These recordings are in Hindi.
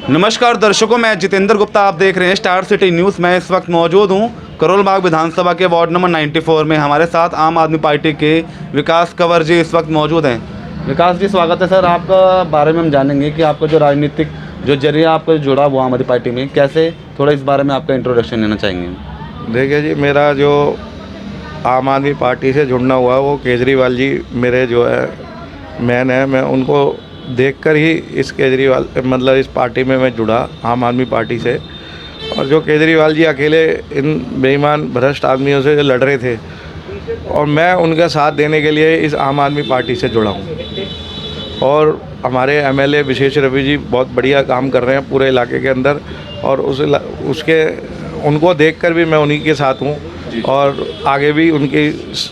नमस्कार दर्शकों, मैं जितेंद्र गुप्ता, आप देख रहे हैं स्टार सिटी न्यूज़। मैं इस वक्त मौजूद हूं करोल बाग विधानसभा के वार्ड नंबर 94 में। हमारे साथ आम आदमी पार्टी के विकास कंवर जी इस वक्त मौजूद हैं। विकास जी, स्वागत है सर। आपका बारे में हम जानेंगे कि आपका जो राजनीतिक जो जरिया आपका जुड़ा हुआ आम आदमी पार्टी में, कैसे, थोड़ा इस बारे में आपका इंट्रोडक्शन लेना चाहेंगे। देखिए जी, मेरा जो आम आदमी पार्टी से जुड़ना हुआ वो केजरीवाल जी मेरे जो है मैन है। मैं उनको देखकर ही इस केजरीवाल मतलब इस पार्टी में मैं जुड़ा, आम आदमी पार्टी से। और जो केजरीवाल जी अकेले इन बेईमान भ्रष्ट आदमियों से लड़ रहे थे और मैं उनका साथ देने के लिए इस आम आदमी पार्टी से जुड़ा हूँ। और हमारे एमएलए विशेष रवि जी बहुत बढ़िया काम कर रहे हैं पूरे इलाके के अंदर, और उनको देखकर भी मैं उन्हीं के साथ हूँ और आगे भी उनकी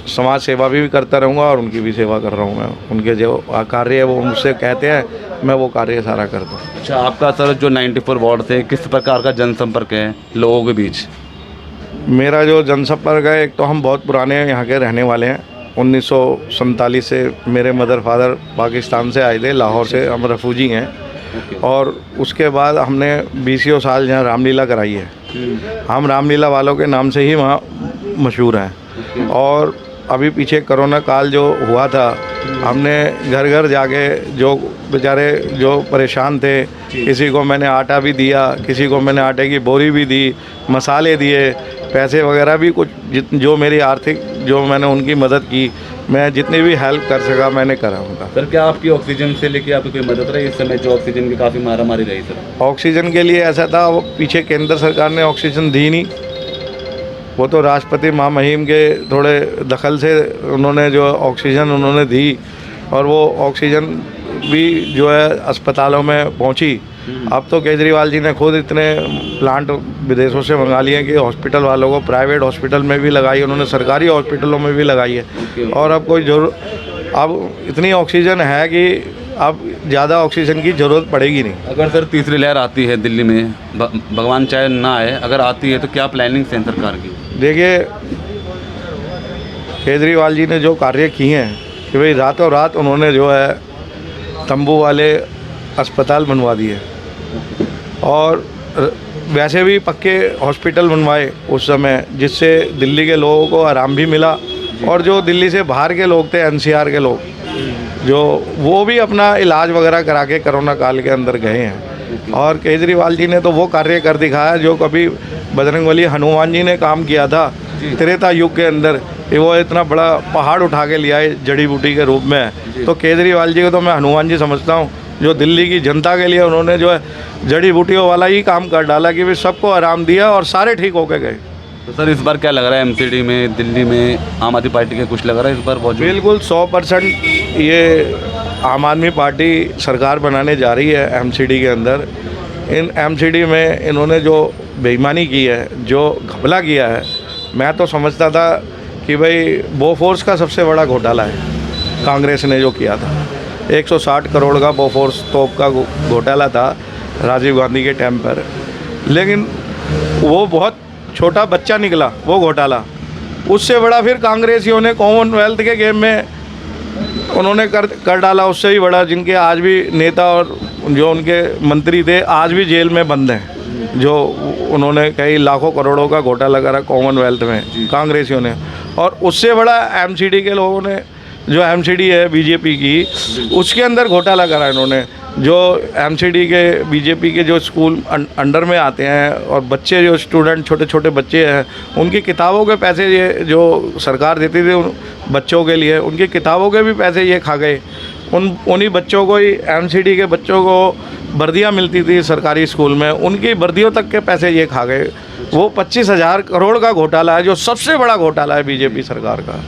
समाज सेवा भी करता रहूँगा और उनकी भी सेवा कर रहा हूँ। मैं उनके जो कार्य है वो मुझसे कहते हैं, मैं वो कार्य सारा करता हूँ। अच्छा, आपका सर जो 94 वार्ड से किस प्रकार का जनसंपर्क है लोगों के बीच? मेरा जो जनसंपर्क है, एक तो हम बहुत पुराने यहाँ के रहने वाले हैं। 1947 से मेरे मदर फादर पाकिस्तान से आए थे, लाहौर से, हम रफूजी हैं। और उसके बाद हमने 20 साल यहाँ रामलीला कराई है। हम रामलीला वालों के नाम से ही वहाँ मशहूर हैं। और अभी पीछे कोरोना काल जो हुआ था, हमने घर घर जाके जो बेचारे जो परेशान थे, किसी को मैंने आटा भी दिया, किसी को मैंने आटे की बोरी भी दी, मसाले दिए, पैसे वगैरह भी कुछ जो मेरी आर्थिक जो मैंने उनकी मदद की, मैं जितनी भी हेल्प कर सका मैंने करा उनका। सर, क्या आपकी ऑक्सीजन से लेके आपकी कोई मदद रही इस समय जो ऑक्सीजन की काफ़ी मारामारी रही सर? ऑक्सीजन के लिए ऐसा था, वो पीछे केंद्र सरकार ने ऑक्सीजन दी नहीं, वो तो राष्ट्रपति महामहिम के थोड़े दखल से उन्होंने जो ऑक्सीजन उन्होंने दी, और वो ऑक्सीजन भी जो है अस्पतालों में पहुंची। अब तो केजरीवाल जी ने खुद इतने प्लांट विदेशों से मंगा लिए कि हॉस्पिटल वालों को प्राइवेट हॉस्पिटल में भी लगाई, उन्होंने सरकारी हॉस्पिटलों में भी लगाई है। और अब अब इतनी ऑक्सीजन है कि अब ज़्यादा ऑक्सीजन की ज़रूरत पड़ेगी नहीं। अगर सर तीसरी लहर आती है दिल्ली में, भगवान चाहे ना आए, अगर आती है तो क्या प्लानिंग है सरकार की? देखिए, केजरीवाल जी ने जो कार्य किए हैं कि भाई रातों रात उन्होंने जो है तंबू वाले अस्पताल बनवा दिए और वैसे भी पक्के हॉस्पिटल बनवाए उस समय, जिससे दिल्ली के लोगों को आराम भी मिला। और जो दिल्ली से बाहर के लोग थे, एनसीआर के लोग, जो वो भी अपना इलाज वगैरह करा के कोरोना काल के अंदर गए हैं। और केजरीवाल जी ने तो वो कार्य कर दिखाया जो कभी बजरंगबली हनुमान जी ने काम किया था त्रेता युग के अंदर, कि वो इतना बड़ा पहाड़ उठा के लिया है जड़ी बूटी के रूप में। तो केजरीवाल जी को तो मैं हनुमान जी समझता हूँ, जो दिल्ली की जनता के लिए उन्होंने जो है जड़ी बूटियों वाला ही काम कर डाला कि वे सबको आराम दिया और सारे ठीक होके गए। तो सर, इस बार क्या लग रहा है एमसीडी में, दिल्ली में आम आदमी पार्टी के कुछ लग रहा है इस बार? बहुत बिल्कुल 100% ये आम आदमी पार्टी सरकार बनाने जा रही है एमसीडी के अंदर। इन एमसीडी में इन्होंने जो बेईमानी की है, जो घपला किया है, मैं तो समझता था कि भाई बोफोर्स का सबसे बड़ा घोटाला है कांग्रेस ने जो किया था। 160 करोड़ का बोफोर्स तोप का घोटाला था राजीव गांधी के टाइम पर, लेकिन वो बहुत छोटा बच्चा निकला वो घोटाला। उससे बड़ा फिर कांग्रेसियों ने कॉमनवेल्थ के गेम में उन्होंने कर डाला, उससे ही बड़ा, जिनके आज भी नेता और जो उनके मंत्री थे आज भी जेल में बंद हैं, जो उन्होंने कई लाखों करोड़ों का घोटाला करा कॉमनवेल्थ में कांग्रेसियों ने। और उससे बड़ा एमसीडी के लोगों ने, जो एमसीडी है बीजेपी की, उसके अंदर घोटाला करा इन्होंने। जो एमसीडी के बीजेपी के जो स्कूल अंडर में आते हैं और बच्चे जो स्टूडेंट छोटे छोटे बच्चे हैं, उनकी किताबों के पैसे ये जो सरकार देती थी उन बच्चों के लिए, उनकी किताबों के भी पैसे ये खा गए। उन्हीं बच्चों को ही, एमसीडी के बच्चों को वर्दियाँ मिलती थी सरकारी स्कूल में, उनकी वर्दियों तक के पैसे ये खा गए। वो 25,000 करोड़ का घोटाला है, जो सबसे बड़ा घोटाला है बीजेपी सरकार का।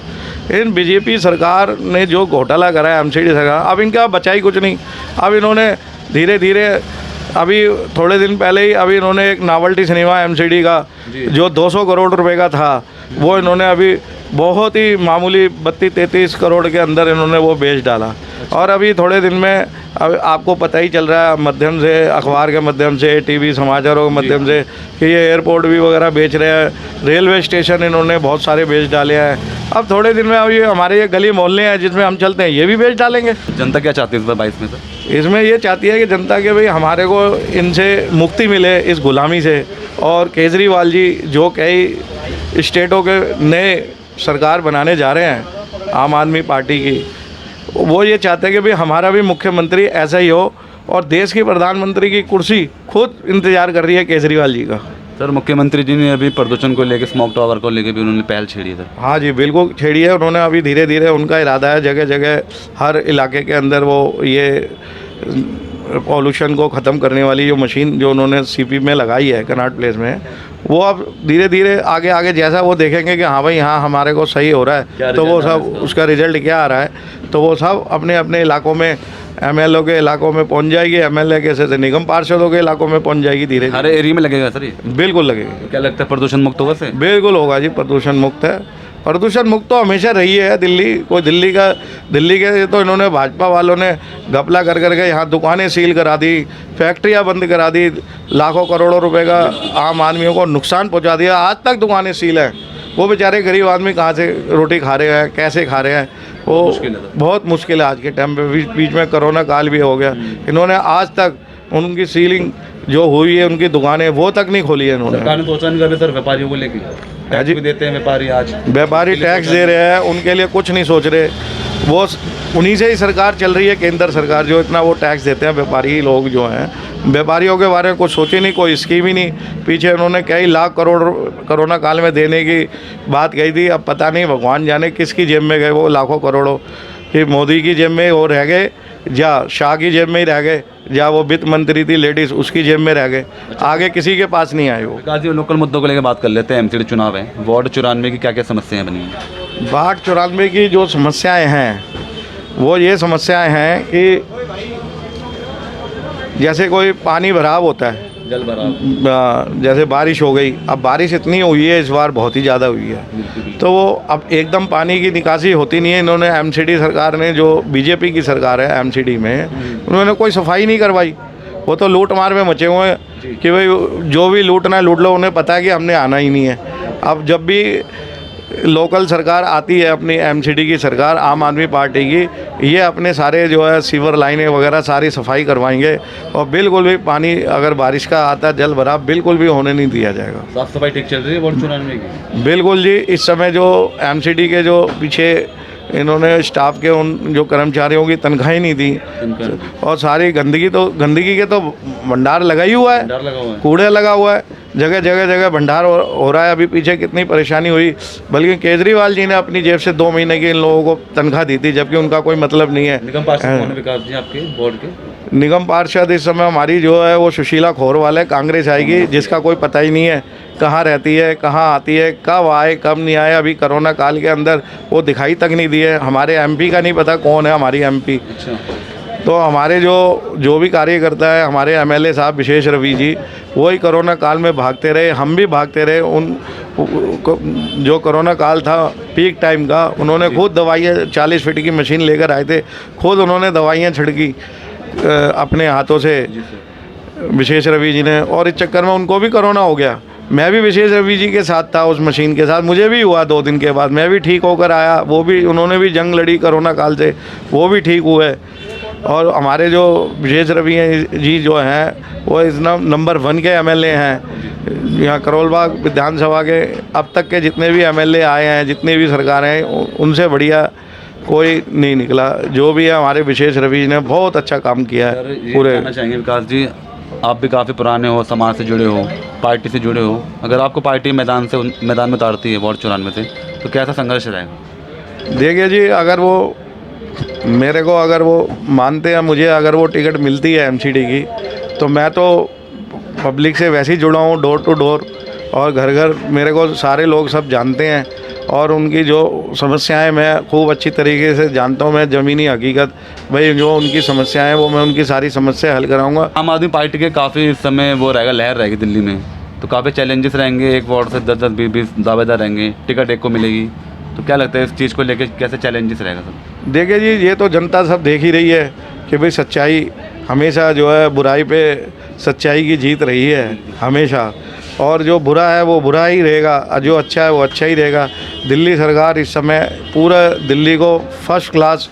इन बीजेपी सरकार ने जो घोटाला करा है एमसीडी सरकार, अब इनका बचा ही कुछ नहीं। अब इन्होंने धीरे धीरे, अभी थोड़े दिन पहले ही अभी इन्होंने एक नॉवल्टी सिनेमा एमसीडी का जो 200 करोड़ रुपए का था, वो इन्होंने अभी बहुत ही मामूली 32-33 करोड़ के अंदर इन्होंने वो बेच डाला। और अभी थोड़े दिन में अब आपको पता ही चल रहा है माध्यम से, अखबार के माध्यम से, टीवी समाचारों के माध्यम से कि ये एयरपोर्ट भी वगैरह बेच रहे हैं, रेलवे स्टेशन इन्होंने बहुत सारे बेच डाले हैं। अब थोड़े दिन में अब ये हमारे ये गली मोहल्ले हैं जिसमें हम चलते हैं, ये भी बेच डालेंगे। जनता क्या चाहती है 2022 में सर? इसमें ये चाहती है कि जनता के भाई हमारे को इनसे मुक्ति मिले, इस गुलामी से। और केजरीवाल जी जो कई स्टेटों के नए सरकार बनाने जा रहे हैं आम आदमी पार्टी की, वो ये चाहते हैं कि भाई हमारा भी मुख्यमंत्री ऐसा ही हो, और देश की प्रधानमंत्री की कुर्सी खुद इंतज़ार कर रही है केजरीवाल जी का। सर मुख्यमंत्री जी ने अभी प्रदूषण को लेकर, स्मोक टावर को लेकर भी उन्होंने पहल छेड़ी है सर। हाँ जी, बिल्कुल छेड़ी है उन्होंने। अभी धीरे धीरे उनका इरादा है जगह जगह हर इलाके के अंदर वो ये पॉल्यूशन को ख़त्म करने वाली जो मशीन जो उन्होंने सीपी में लगाई है कनॉट प्लेस में, वो अब धीरे धीरे आगे आगे जैसा वो देखेंगे कि हाँ भाई हाँ हमारे को सही हो रहा है, तो वो सब उसका रिजल्ट क्या आ रहा है, तो वो सब अपने अपने इलाकों में, एमएलओ के इलाकों में पहुंच जाएगी, एमएलए के से निगम पार्षदों के इलाकों में पहुंच जाएगी धीरे। हर एरिया में लगेगा सर ये? बिल्कुल लगेगा। तो क्या लगता है प्रदूषण मुक्त होगा सर? बिल्कुल होगा जी, प्रदूषण मुक्त है। प्रदूषण मुक्त तो हमेशा रही है दिल्ली। कोई दिल्ली के तो इन्होंने भाजपा वालों ने घपला कर करके यहाँ दुकानें सील करा दी, फैक्ट्रियाँ बंद करा दी, लाखों करोड़ों रुपए का आम आदमियों को नुकसान पहुँचा दिया। आज तक दुकानें सील हैं। वो बेचारे गरीब आदमी कहाँ से रोटी खा रहे हैं, कैसे खा रहे हैं, वो बहुत मुश्किल है आज के टाइम पे। बीच में कोरोना काल भी हो गया, इन्होंने आज तक उनकी सीलिंग जो हुई है उनकी दुकानें वो तक नहीं खोली है इन्होंने। सरकार ने सोचा नहीं कर रहे सर व्यापारियों को लेकर? टैक्स भी देते हैं व्यापारी, आज व्यापारी टैक्स दे रहे हैं, उनके लिए कुछ नहीं सोच रहे। वो उन्हीं से ही सरकार चल रही है, केंद्र सरकार जो इतना वो टैक्स देते हैं व्यापारी लोग जो हैं, व्यापारियों के बारे में कुछ सोचे नहीं, कोई स्कीम ही नहीं। पीछे उन्होंने कई लाख करोड़ कोरोना काल में देने की बात कही थी, अब पता नहीं भगवान जाने किसकी जेब में गए वो लाखों करोड़ों, कि मोदी की जेब में वो रह गए या शाह की जेब में ही रह गए, या वो वित्त मंत्री थी लेडीज़ उसकी जेब में रह गए, आगे किसी के पास नहीं आए वो। विकास जी लोकल मुद्दों को लेकर बात कर लेते हैं। एमसीडी चुनाव है, वार्ड 94 की क्या क्या समस्याएं बनी हैं? वार्ड 94 की जो समस्याएं हैं वो ये समस्याएं हैं कि जैसे कोई पानी भराव होता है, जल भराव, जैसे बारिश हो गई, अब बारिश इतनी हुई है इस बार, बहुत ही ज़्यादा हुई है, तो वो अब एकदम पानी की निकासी होती नहीं है। इन्होंने एमसीडी सरकार ने, जो बीजेपी की सरकार है एमसीडी में, उन्होंने कोई सफाई नहीं करवाई। वो तो लूट मार में मचे हुए हैं कि भाई जो भी लूटना है लूट लो, उन्हें पता है कि हमने आना ही नहीं है। अब जब भी लोकल सरकार आती है, अपनी एमसीडी की सरकार आम आदमी पार्टी की, ये अपने सारे जो है सीवर लाइनें वगैरह सारी सफाई करवाएंगे, और बिल्कुल भी पानी अगर बारिश का आता है जल भराव बिल्कुल भी होने नहीं दिया जाएगा। साफ सफाई ठीक चल रही है वार्ड 94 की? बिल्कुल जी। इस समय जो एमसीडी के जो पीछे इन्होंने स्टाफ के उन जो कर्मचारियों की तनख्वाही नहीं दी, और सारी गंदगी के तो भंडार लगा ही हुआ है, कूड़े लगा हुआ है, जगह जगह भंडार हो रहा है। अभी पीछे कितनी परेशानी हुई, बल्कि केजरीवाल जी ने अपनी जेब से 2 महीने की इन लोगों को तनख्वाह दी थी, जबकि उनका कोई मतलब नहीं है। निगम पार्षद कौन है विकास जी आपके वार्ड के? निगम पार्षद इस समय हमारी जो है वो सुशीला खोरवाल है, कांग्रेस आएगी, जिसका कोई पता ही नहीं है कहाँ रहती है, कहाँ आती है, कब आए कब नहीं आए। अभी कोरोना काल के अंदर वो दिखाई तक नहीं दी है। हमारे एमपी का नहीं पता कौन है हमारी एमपी। तो हमारे जो भी कार्यकर्ता है, हमारे एमएलए साहब विशेष रवि जी, वही कोरोना काल में भागते रहे, हम भी भागते रहे। जो कोरोना काल था पीक टाइम का, उन्होंने खुद दवाइयाँ 40 फीट की मशीन लेकर आए थे, खुद उन्होंने दवाइयाँ छिड़की अपने हाथों से, विशेष रवि जी ने, और इस चक्कर में उनको भी कोरोना हो गया। मैं भी विशेष रवि जी के साथ था, उस मशीन के साथ मुझे भी हुआ 2 दिन के बाद, मैं भी ठीक होकर आया। वो भी, उन्होंने भी जंग लड़ी कोरोना काल से, वो भी ठीक हुए। और हमारे जो विशेष रवि जी जो हैं वो इस नंबर 1 के एमएलए हैं यहाँ करोलबाग विधानसभा के। अब तक के जितने भी एमएलए आए हैं, जितनी भी सरकारें हैं, उनसे बढ़िया कोई नहीं निकला। जो भी है हमारे विशेष रवि जी ने बहुत अच्छा काम किया है। पूरे कहना चाहेंगे विकास जी, आप भी काफ़ी पुराने हो, समाज से जुड़े हो, पार्टी से जुड़े हो, अगर आपको पार्टी मैदान में उतारती है वार्ड 94 से, तो कैसा संघर्ष रहेगा? देखिए जी, अगर वो मेरे को अगर वो मानते हैं, मुझे अगर वो टिकट मिलती है एमसीडी की, तो मैं तो पब्लिक से वैसे ही जुड़ा हूँ, डोर टू डोर, और घर घर मेरे को सारे लोग सब जानते हैं, और उनकी जो समस्याएं मैं खूब अच्छी तरीके से जानता हूं। मैं ज़मीनी हकीकत भाई जो उनकी समस्याएं वो मैं उनकी सारी समस्या हल कराऊंगा। आम आदमी पार्टी के काफ़ी इस समय वो रहेगा, लहर रहेगी दिल्ली में, तो काफ़ी चैलेंजेस रहेंगे। एक वार्ड से 10-10, 20-20 दावेदार रहेंगे, टिकट एक को मिलेगी, तो क्या लगता है इस चीज़ को लेकर कैसे चैलेंजेस रहेगा सर? देखिए जी, ये तो जनता सब देख ही रही है कि भाई सच्चाई हमेशा जो है बुराई पे सच्चाई की जीत रही है हमेशा, और जो बुरा है वो बुरा ही रहेगा और जो अच्छा है वो अच्छा ही रहेगा। दिल्ली सरकार इस समय पूरा दिल्ली को फर्स्ट क्लास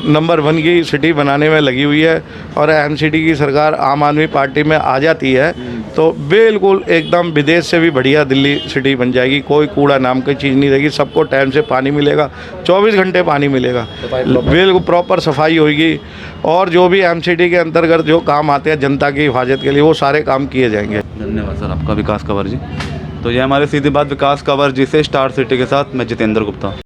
नंबर 1 की सिटी बनाने में लगी हुई है, और एमसीडी की सरकार आम आदमी पार्टी में आ जाती है तो बिल्कुल एकदम विदेश से भी बढ़िया दिल्ली सिटी बन जाएगी। कोई कूड़ा नाम की चीज़ नहीं रहेगी, सबको टाइम से पानी मिलेगा, 24 घंटे पानी मिलेगा, बिल्कुल प्रॉपर सफाई होगी, और जो भी एमसीडी के अंतर्गत जो काम आते हैं जनता की हिफाजत के लिए वो सारे काम किए जाएंगे। धन्यवाद सर आपका, विकास कंवर जी। तो ये हमारे सीधी बात विकास कंवर जी से, स्टार सिटी के साथ मैं जितेंद्र गुप्ता।